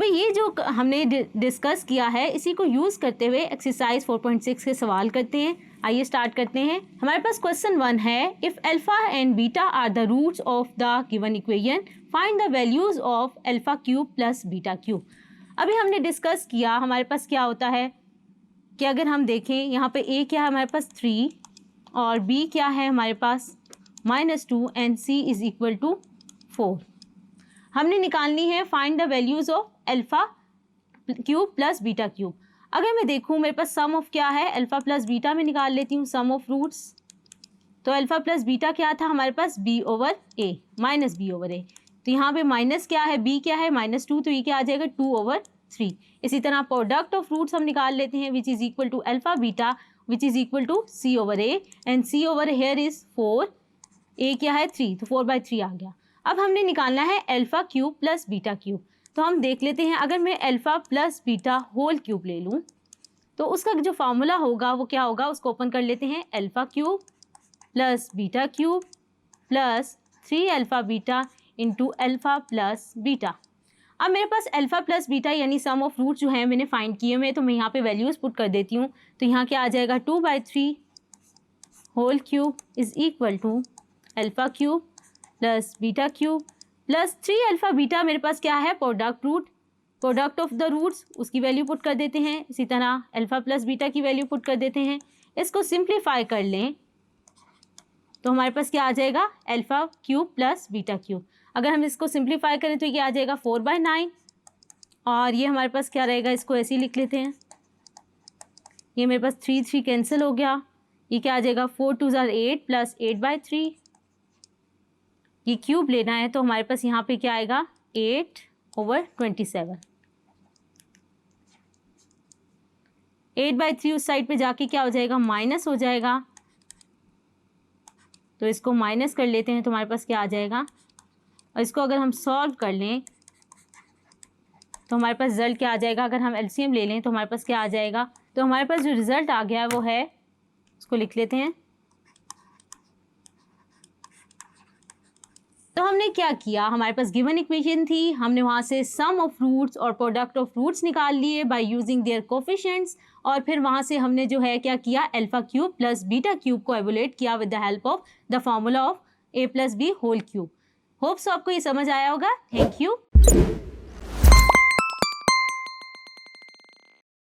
अभी ये जो हमने डिस्कस किया है इसी को यूज़ करते हुए एक्सरसाइज 4.6 के सवाल करते हैं। आइए स्टार्ट करते हैं। हमारे पास क्वेश्चन 1 है, if alpha and beta are the roots of the given equation find the values of alpha cube plus beta cube. अभी हमने डिस्कस किया हमारे पास क्या होता है कि अगर हम देखें यहाँ पे a क्या है हमारे पास 3 और b क्या है हमारे पास -2 and c is equal to 4। हमने निकालनी है find the values of alpha cube plus beta cube. अगर मैं देखूँ मेरे पास सम ऑफ क्या है अल्फा प्लस बीटा में निकाल लेती हूँ सम ऑफ रूट्स। तो अल्फा प्लस बीटा क्या था हमारे पास b/a माइनस b/a। तो यहाँ पे माइनस क्या है b क्या है -2 तो ये क्या आ जाएगा 2/3। इसी तरह प्रोडक्ट ऑफ रूट्स हम निकाल लेते हैं which is equal to alpha beta which is equal to c/a and c/here is 4, a क्या है 3 तो 4/3 आ गया। अब हमने निकालना है alpha cube plus beta cube. तो हम देख लेते हैं अगर मैं alpha plus beta whole cube ले लूँ तो उसका जो फार्मूला होगा वो क्या होगा, उसको ओपन कर लेते हैं। Alpha cube plus beta cube plus 3 alpha beta into alpha plus beta. अब मेरे पास अल्फा प्लस बीटा यानी सम ऑफ रूट जो है मैंने फाइंड किए हुए, तो मैं यहाँ पे वैल्यूज़ पुट कर देती हूँ। तो यहाँ क्या आ जाएगा 2/3 whole cube is equal to alpha cube plus beta cube plus 3 alpha beta मेरे पास क्या है प्रोडक्ट ऑफ द रूट्स, उसकी वैल्यू पुट कर देते हैं। इसी तरह अल्फा प्लस बीटा की वैल्यू पुट कर देते हैं। इसको सिंप्लीफाई कर लें तो हमारे पास क्या आ जाएगा alpha cube plus beta cube. अगर हम इसको सिंप्लीफाई करें तो ये आ जाएगा 4/9 और ये हमारे पास क्या रहेगा, इसको ऐसे ही लिख लेते हैं। ये मेरे पास 3 कैंसिल हो गया। ये क्या आ जाएगा 4 2 8 प्लस 8/3। ये क्यूब लेना है तो हमारे पास यहाँ पे क्या आएगा 8/27। 8/3 उस साइड पे जाके क्या हो जाएगा माइनस हो जाएगा, तो इसको माइनस कर लेते हैं तो हमारे पास क्या आ जाएगा। और इसको अगर हम सॉल्व कर लें तो हमारे पास रिजल्ट क्या आ जाएगा, अगर हम एलसीएम ले लें तो हमारे पास क्या आ जाएगा। तो हमारे पास जो रिज़ल्ट आ गया वो है, उसको लिख लेते हैं। तो हमने क्या किया, हमारे पास गिवन इक्वेशन थी, हमने वहाँ से सम ऑफ रूट्स और प्रोडक्ट ऑफ रूट्स निकाल लिए बाय यूजिंग देयर कोफिशिएंट्स, और फिर वहाँ से हमने जो है क्या किया alpha cube plus beta cube को एवोलेट किया with the help of the formula of a + b whole cube. Hopes आपको ये समझ आया होगा। Thank you.